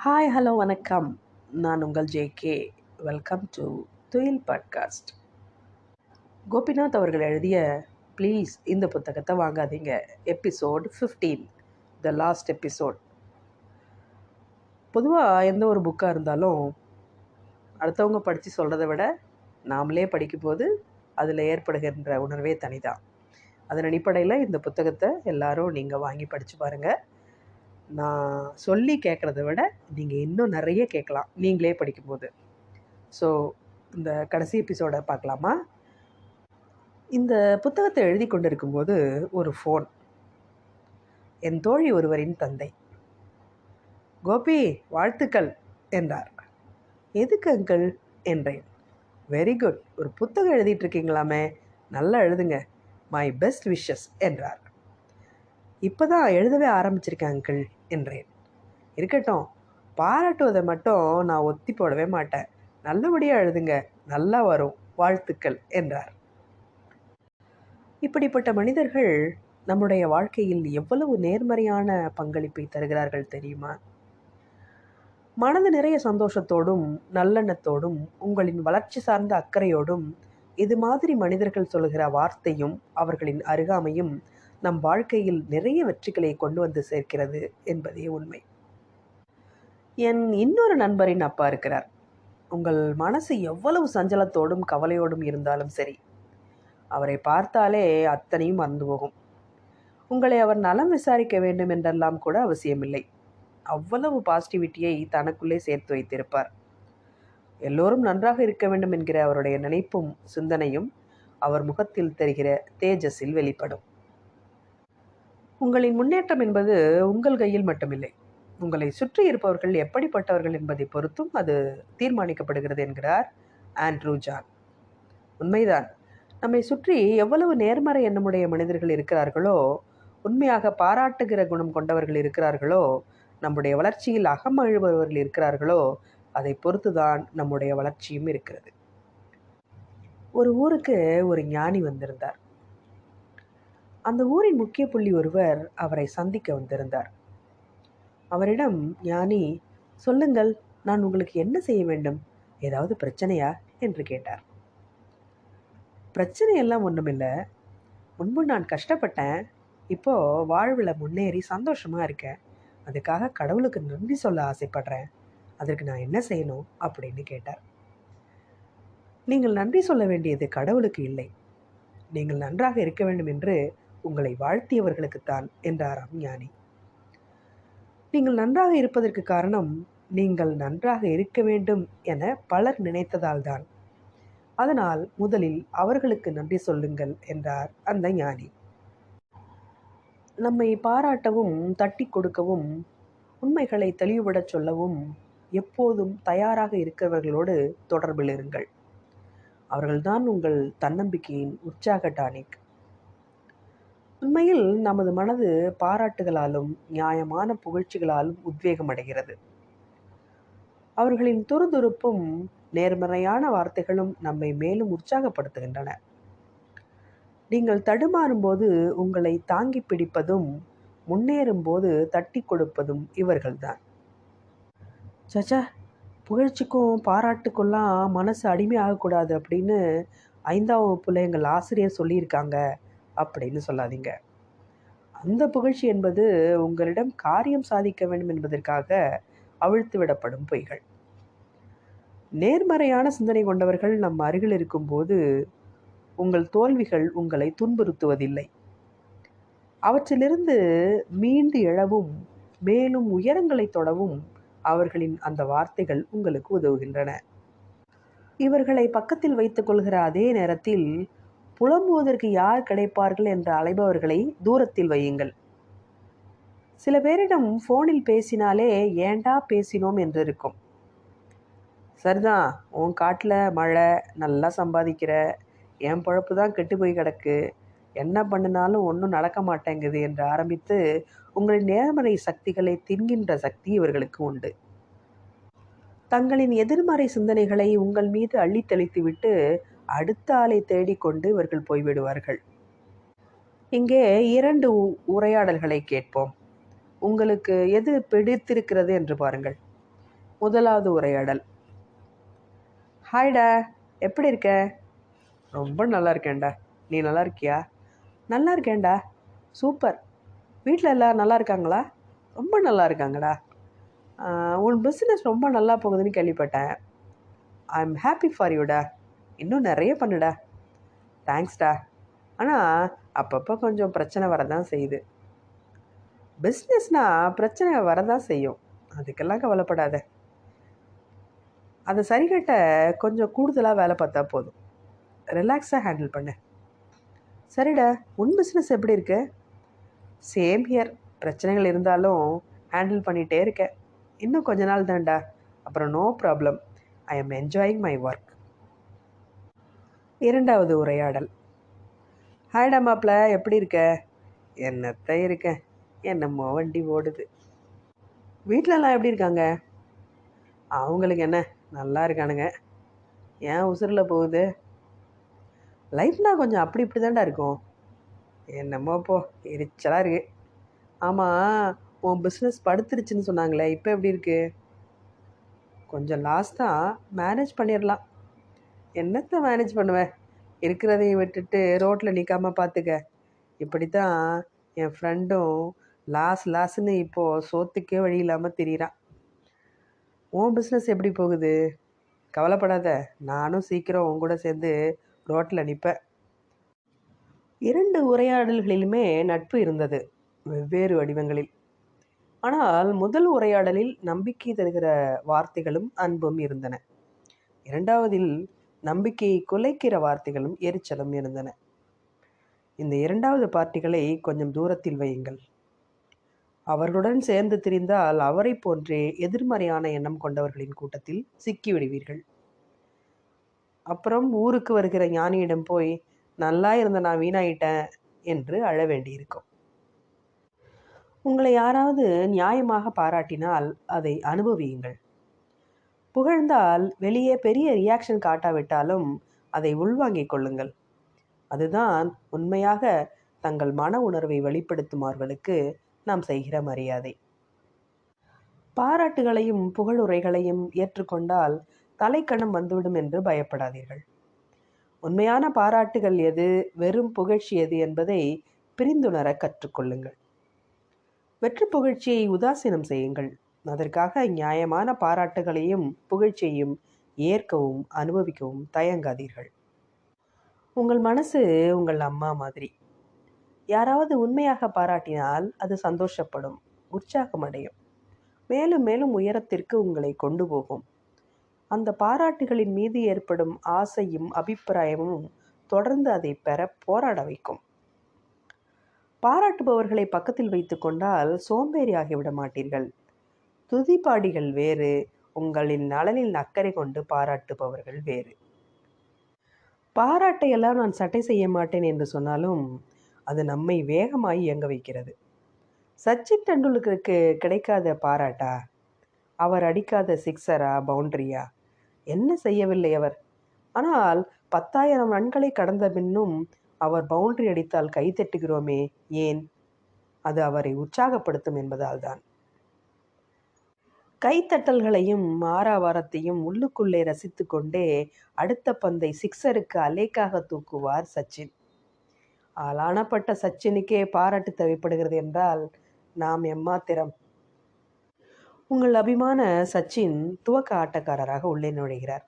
Hi hello வணக்கம். நான் உங்கள் ஜேகே. வெல்கம் டு துயில் பாட்காஸ்ட். கோபிநாத் அவர்கள் எழுதிய ப்ளீஸ் இந்த புத்தகத்தை வாங்காதீங்க எபிசோட் 15, த லாஸ்ட் எபிசோட். பொதுவாக எந்த ஒரு புக்காக இருந்தாலும் அடுத்தவங்க படித்து சொல்கிறத விட நாமளே படிக்கும்போது அதில் ஏற்படுகின்ற உணர்வே தனிதான். அதன் அடிப்படையில் இந்த புத்தகத்தை எல்லாரும் நீங்கள் வாங்கி படித்து பாருங்கள். நான் சொல்லி கேட்குறத விட நீங்கள் இன்னும் நிறைய கேட்கலாம் நீங்களே படிக்கும்போது. ஸோ இந்த கடைசி எபிசோடை பார்க்கலாமா? இந்த புத்தகத்தை எழுதி கொண்டிருக்கும்போது ஒரு ஃபோன். என் தோழி ஒருவரின் தந்தை. கோபி, வாழ்த்துக்கள் என்றார். எதுக்கு அங்கிள் என்றேன். வெரி குட், ஒரு புத்தகம் எழுதிட்டுருக்கீங்களாமே, நல்லா எழுதுங்க, மை பெஸ்ட் விஷஸ் என்றார். இப்போ தான் எழுதவே ஆரம்பிச்சிருக்கேன் அங்கிள் என்றேன். இருக்கட்டும், பாராட்டுவதை மட்டும் நான் ஒத்தி போடவே மாட்டேன், நல்லபடியாக எழுதுங்க, நல்லா வரும், வாழ்த்துக்கள் என்றார். இப்படிப்பட்ட மனிதர்கள் நம்முடைய வாழ்க்கையில் எவ்வளவு நேர்மறையான பங்களிப்பை தருகிறார்கள் தெரியுமா? மனது நிறைய சந்தோஷத்தோடும் நல்லெண்ணத்தோடும் உங்களின் வளர்ச்சி சார்ந்த அக்கறையோடும் இது மாதிரி மனிதர்கள் சொல்கிற வார்த்தையும் அவர்களின் அருகாமையும் நம் வாழ்க்கையில் நிறைய வெற்றிகளை கொண்டு வந்து சேர்க்கிறது என்பதே உண்மை. என் இன்னொரு நண்பரின் அப்பா இருக்கிறார். உங்கள் மனசு எவ்வளவு சஞ்சலத்தோடும் கவலையோடும் இருந்தாலும் சரி, அவரை பார்த்தாலே அத்தனையும் மறந்து போகும். உங்களை அவர் நலம் விசாரிக்க வேண்டும் என்றெல்லாம் கூட அவசியமில்லை. அவ்வளவு பாசிட்டிவிட்டியை தனக்குள்ளே சேர்த்து வைத்திருப்பார். எல்லோரும் நன்றாக இருக்க வேண்டும் என்கிற அவருடைய நினைப்பும் சிந்தனையும் அவர் முகத்தில் தெரிகிற தேஜஸில் வெளிப்படும். உங்களின் முன்னேற்றம் என்பது உங்கள் கையில் மட்டுமில்லை, உங்களை சுற்றி இருப்பவர்கள் எப்படிப்பட்டவர்கள் என்பதை பொறுத்தும் அது தீர்மானிக்கப்படுகிறது என்கிறார் ஆண்ட்ரூ ஜான். உண்மைதான். நம்மை சுற்றி எவ்வளவு நேர்மறை எண்ணமுடைய மனிதர்கள் இருக்கிறார்களோ, உண்மையாக பாராட்டுகிற குணம் கொண்டவர்கள் இருக்கிறார்களோ, நம்முடைய வளர்ச்சியில் அகமகிழ்பவர்கள் இருக்கிறார்களோ, அதை பொறுத்துதான் நம்முடைய வளர்ச்சியும் இருக்கிறது. ஒரு ஊருக்கு ஒரு ஞானி வந்திருந்தார். அந்த ஊரின் முக்கிய புள்ளி ஒருவர் அவரை சந்திக்க வந்திருந்தார். அவரிடம் ஞானி, சொல்லுங்கள், நான் உங்களுக்கு என்ன செய்ய வேண்டும், ஏதாவது பிரச்சனையா என்று கேட்டார். பிரச்சனை எல்லாம் ஒன்றுமில்லை, முன்பு நான் கஷ்டப்பட்டேன், இப்போது வாழ்வில் முன்னேறி சந்தோஷமாக இருக்கேன், அதுக்காக கடவுளுக்கு நன்றி சொல்ல ஆசைப்படுறேன், அதற்கு நான் என்ன செய்யணும் அப்படின்னு கேட்டார். நீங்கள் நன்றி சொல்ல வேண்டியது கடவுளுக்கு இல்லை, நீங்கள் நன்றாக இருக்க வேண்டும் என்று உங்களை வாழ்த்தியவர்களுக்குத்தான் என்றாராம் ஞானி. நீங்கள் நன்றாக இருப்பதற்கு காரணம் நீங்கள் நன்றாக இருக்க வேண்டும் என பலர் நினைத்ததால் தான். அதனால் முதலில் அவர்களுக்கு நன்றி சொல்லுங்கள் என்றார் அந்த ஞானி. நம்மை பாராட்டவும் தட்டி கொடுக்கவும் உண்மைகளை தெளிவுபடச் சொல்லவும் எப்போதும் தயாராக இருக்கிறவர்களோடு தொடர்பில் இருங்கள். அவர்கள்தான் உங்கள் தன்னம்பிக்கையின் உற்சாக டானிக். உண்மையில் நமது மனது பாராட்டுகளாலும் நியாயமான புகழ்ச்சிகளாலும் உத்வேகம் அடைகிறது. அவர்களின் துருதுருப்பும் நேர்மறையான வார்த்தைகளும் நம்மை மேலும் உற்சாகப்படுத்துகின்றன. நீங்கள் தடுமாறும்போது உங்களை தாங்கி பிடிப்பதும் முன்னேறும்போது தட்டி கொடுப்பதும் இவர்கள்தான். சச்சா, புகழ்ச்சிக்கும் பாராட்டுக்கெல்லாம் மனசு அடிமையாகக்கூடாது அப்படின்னு 5ஆம் வகுப்புல எங்கள் ஆசிரியர் சொல்லியிருக்காங்க அப்படின்னு சொல்லாதீங்க. அந்த புகழ்ச்சி என்பது உங்களிடம் காரியம் சாதிக்க வேண்டும் என்பதற்காக அவிழ்த்து விடப்படும் பொய்கள். நேர்மறையான சிந்தனை கொண்டவர்கள் நம் அருகில் இருக்கும்போது உங்கள் தோல்விகள் உங்களை துன்புறுத்துவதில்லை. அவற்றிலிருந்து மீண்டு எழவும் மேலும் உயரங்களை தொடவும் அவர்களின் அந்த வார்த்தைகள் உங்களுக்கு உதவுகின்றன. இவர்களை பக்கத்தில் வைத்துக் கொள்கிற அதே நேரத்தில் புலம்புவதற்கு யார் கிடைப்பார்கள் என்று அலைபவர்களை தூரத்தில் வையுங்கள். சில பேரிடம் ஃபோனில் பேசினாலே ஏண்டா பேசினோம் என்று இருக்கும். சரிதான், உன் காட்டில் மழை, நல்லா சம்பாதிக்கிற, என் பழப்பு தான் கெட்டு போய் கிடக்கு, என்ன பண்ணினாலும் ஒன்றும் நடக்க மாட்டேங்குது என்று ஆரம்பித்து உங்களின் நேர்மறை சக்திகளை தின்கின்ற சக்தி இவர்களுக்கு உண்டு. தங்களின் எதிர்மறை சிந்தனைகளை உங்கள் மீது அள்ளி தெளித்துவிட்டு அடுத்த ஆளை தேடிக்கொண்டு இவர்கள் போய்விடுவார்கள். இங்கே 2 உரையாடல்களை கேட்போம். உங்களுக்கு எது பிடித்திருக்கிறது என்று பாருங்கள். முதலாவது உரையாடல். ஹாய்டா, எப்படி இருக்க? ரொம்ப நல்லா இருக்கேன்டா. நீ நல்லா இருக்கியா? நல்லா இருக்கேன்டா. சூப்பர். வீட்டில் எல்லோரும் நல்லா இருக்காங்களா? ரொம்ப நல்லா இருக்காங்கடா. உன் பிஸ்னஸ் ரொம்ப நல்லா போகுதுன்னு கேள்விப்பட்டேன். ஐ எம் ஹாப்பி ஃபார் யூடா. இன்னும் நிறைய பண்ணுடா. தேங்க்ஸ்டா. ஆனால் அப்பப்போ கொஞ்சம் பிரச்சனை வரதான் செய்யுது. பிஸ்னஸ்னால் பிரச்சனை வரதான் செய்யும், அதுக்கெல்லாம் கவலைப்படாத. அதை சரிகட்ட கொஞ்சம் கூடுதலாக வேலை பார்த்தா போதும். ரிலாக்ஸாக ஹேண்டில் பண்ணு. சரிடா, உன் பிஸ்னஸ் எப்படி இருக்கு? Same here. பிரச்சனைகள் இருந்தாலும் ஹேண்டில் பண்ணிகிட்டே இருக்கேன். இன்னும் கொஞ்ச நாள் தான்டா, அப்புறம் no problem. I am enjoying my work. இரண்டாவது உரையாடல். ஹாய்டா மாப்பிள்ள, எப்படி இருக்க? என்னத்த இருக்கேன், என்னமோ வண்டி ஓடுது. வீட்டிலலாம் எப்படி இருக்காங்க? அவங்களுக்கு என்ன, நல்லா இருக்கானுங்க. ஏன் உசுரில் போகுது? லைஃப்னால் கொஞ்சம் அப்படி இப்படி தான்டா இருக்கும். என்னமோ போ, எரிச்சலாக இருக்கு. ஆமாம், உன் பிஸ்னஸ் படுத்துருச்சுன்னு சொன்னாங்களே, இப்போ எப்படி இருக்கு? கொஞ்சம் லாஸ் தான், மேனேஜ் பண்ணிடலாம். என்னத்தை மேனேஜ் பண்ணுவேன்? இருக்கிறதையும் விட்டுட்டு ரோட்டில் நிற்காமல் பார்த்துக்க. இப்படி தான் என் ஃப்ரெண்டும் லாஸ்ன்னு இப்போது சோத்துக்கே வழி இல்லாமல் திரியிறான். உன் பிஸ்னஸ் எப்படி போகுது? கவலைப்படாத, நானும் சீக்கிரம் உன் கூட சேர்ந்து ரோட்டில் நிற்பேன். இரண்டு உரையாடல்களிலுமே நட்பு இருந்தது, வெவ்வேறு வடிவங்களில். ஆனால் முதல் உரையாடலில் நம்பிக்கை தருகிற வார்த்தைகளும் அன்பும் இருந்தன. இரண்டாவதில் நம்பிக்கையை குலைக்கிற வார்த்தைகளும் எரிச்சலும் இருந்தன. இந்த இரண்டாவது பார்ட்டிகளை கொஞ்சம் தூரத்தில் வையுங்கள். அவர்களுடன் சேர்ந்து திரிந்தால் அவரை போன்றே எதிர்மறையான எண்ணம் கொண்டவர்களின் கூட்டத்தில் சிக்கிவிடுவீர்கள். அப்புறம் ஊருக்கு வருகிற ஞானியிடம் போய் நல்லா இருந்த நான் வீணாயிட்டேன் என்று அழ வேண்டியிருக்கும். உங்களை யாராவது நியாயமாக பாராட்டினால் அதை அனுபவியுங்கள். புகழ்ந்தால் வெளியே பெரிய ரியாக்ஷன் காட்டாவிட்டாலும் அதை உள்வாங்கிக் கொள்ளுங்கள். அதுதான் உண்மையாக தங்கள் மன உணர்வை வெளிப்படுத்துமார்களுக்கு நாம் செய்கிற மரியாதை. பாராட்டுகளையும் புகழுரைகளையும் ஏற்றுக்கொண்டால் தலைக்கணம் வந்துவிடும் என்று பயப்படாதீர்கள். உண்மையான பாராட்டுகள் எது, வெறும் புகழ்ச்சி எது என்பதை பிரிந்துணர கற்றுக்கொள்ளுங்கள். வெற்று புகழ்ச்சியை உதாசீனம் செய்யுங்கள். அதற்காக நியாயமான பாராட்டுகளையும் புகழ்ச்சியையும் ஏற்கவும் அனுபவிக்கவும் தயங்காதீர்கள். உங்கள் மனசு உங்கள் அம்மா மாதிரி. யாராவது உண்மையாக பாராட்டினால் அது சந்தோஷப்படும், உற்சாகமடையும், மேலும் மேலும் உயரத்திற்கு உங்களை கொண்டு போகும். அந்த பாராட்டுகளின் மீது ஏற்படும் ஆசையும் அபிப்பிராயமும் தொடர்ந்து அதை பெற போராட வைக்கும். பாராட்டுபவர்களை பக்கத்தில் வைத்து கொண்டால் சோம்பேறி ஆகிவிட மாட்டீர்கள். துதிப்பாடிகள் வேறு, உங்களின் நலனில் அக்கறை கொண்டு பாராட்டுபவர்கள் வேறு. பாராட்டையெல்லாம் நான் சட்டை செய்ய மாட்டேன் என்று சொன்னாலும் அது நம்மை வேகமாய் இயங்க வைக்கிறது. சச்சின் டெண்டுல்கருக்கு கிடைக்காத பாராட்டா? அவர் அடிக்காத சிக்ஸரா, பவுண்டரியா? என்ன செய்யவில்லை அவர்? ஆனால் 10,000 ரன்களை கடந்த பின்னும் அவர் பவுண்டரி அடித்தால் கை தட்டுகிறோமே, ஏன்? அது அவரை உற்சாகப்படுத்தும் என்பதால் தான். கைத்தட்டல்களையும் ஆரவாரத்தையும் உள்ளுக்குள்ளே ரசித்து கொண்டே அடுத்த பந்தை சிக்ஸருக்கு அலேக்காக தூக்குவார் சச்சின். ஆளானப்பட்ட சச்சினுக்கே பாராட்டு தேவைப்படுகிறது என்றால் நாம் எம்மாத்திரம்? உங்கள் அபிமான சச்சின் துவக்க ஆட்டக்காரராக உள்ளே நுழைகிறார்.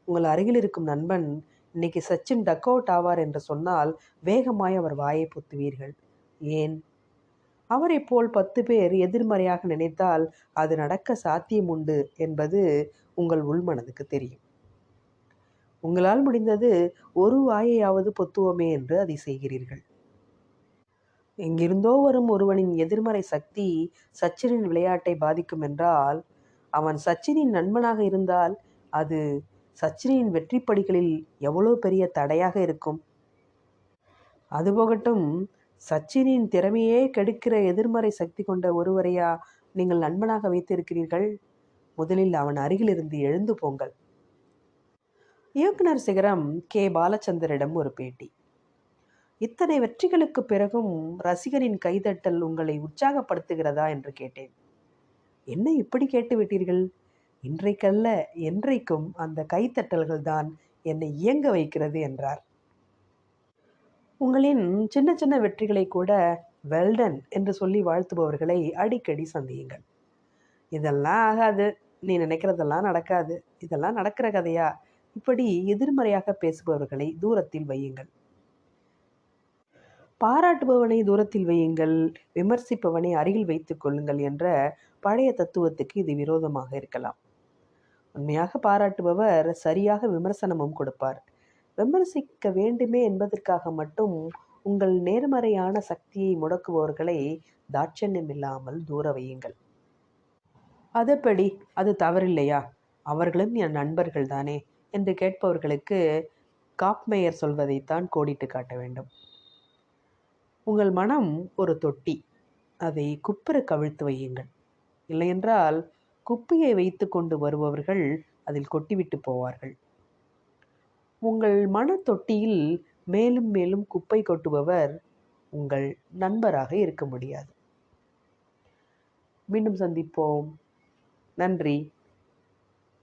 உங்கள் அருகில் இருக்கும் நண்பன் இன்னைக்கு சச்சின் டக் அவுட் ஆவார் என்று சொன்னால் வேகமாய் அவர் வாயை பொத்துவீர்கள். ஏன்? அவரை போல் 10 பேர் எதிர்மறையாக நினைத்தால் அது நடக்க சாத்தியம் உண்டு என்பது உங்கள் உள்மனதுக்கு தெரியும். உங்களால் முடிந்தது ஒரு வாயையாவது பொத்துவோமே என்று அதை செய்கிறீர்கள். எங்கிருந்தோ வரும் ஒருவனின் எதிர்மறை சக்தி சச்சினின் விளையாட்டை பாதிக்கும் என்றால், அவன் சச்சினின் நண்பனாக இருந்தால் அது சச்சினின் வெற்றிப்படிகளில் எவ்வளோ பெரிய தடையாக இருக்கும். அதுபோகட்டும், சச்சினின் திறமையே கெடுக்கிற எதிர்மறை சக்தி கொண்ட ஒருவரையா நீங்கள் நண்பனாக வைத்திருக்கிறீர்கள்? முதலில் அவன் அருகிலிருந்து எழுந்து போங்கள். இயக்குனர் சிகரம் கே. பாலச்சந்தரிடம் ஒரு பேட்டி. இத்தனை வெற்றிகளுக்கு பிறகும் ரசிகரின் கைதட்டல் உங்களை உற்சாகப்படுத்துகிறதா என்று கேட்டேன். என்ன இப்படி கேட்டு விட்டீர்கள்? இன்றைக்கல்ல என்றைக்கும் அந்த கைத்தட்டல்கள் தான் என்னை இயங்க வைக்கிறது என்றார். உங்களின் சின்ன சின்ன வெற்றிகளை கூட வெல்டன் என்று சொல்லி வாழ்த்துபவர்களை அடிக்கடி சந்தியுங்கள். இதெல்லாம் ஆகாது, நீ நினைக்கிறதெல்லாம் நடக்காது, இதெல்லாம் நடக்கிற கதையா, இப்படி எதிர்மறையாக பேசுபவர்களை தூரத்தில் வையுங்கள். பாராட்டுபவனை தூரத்தில் வையுங்கள், விமர்சிப்பவனை அருகில் வைத்துக் கொள்ளுங்கள் என்ற பழைய தத்துவத்துக்கு இது விரோதமாக இருக்கலாம். உண்மையாக பாராட்டுபவர் சரியாக விமர்சனமும் கொடுப்பார். விமர்சிக்க வேண்டுமே என்பதற்காக மட்டும் உங்கள் நேர்மறையான சக்தியை முடக்குபவர்களை தாட்சண்யம் இல்லாமல் தூர வையுங்கள். அதப்படி அது தவறில்லையா, அவர்களும் என் நண்பர்கள் தானே என்று கேட்பவர்களுக்கு காப்மேயர் சொல்வதைத்தான் கோடிட்டு காட்ட வேண்டும். உங்கள் மனம் ஒரு தொட்டி, அதை குப்புற கவிழ்த்து வையுங்கள். இல்லையென்றால் குப்பையை வைத்து கொண்டு வருபவர்கள் அதில் கொட்டிவிட்டு போவார்கள். உங்கள் மன தொட்டியில் மேலும் மேலும் குப்பை கொட்டுபவர் உங்கள் நண்பராக இருக்க முடியாது. மீண்டும் சந்திப்போம். நன்றி.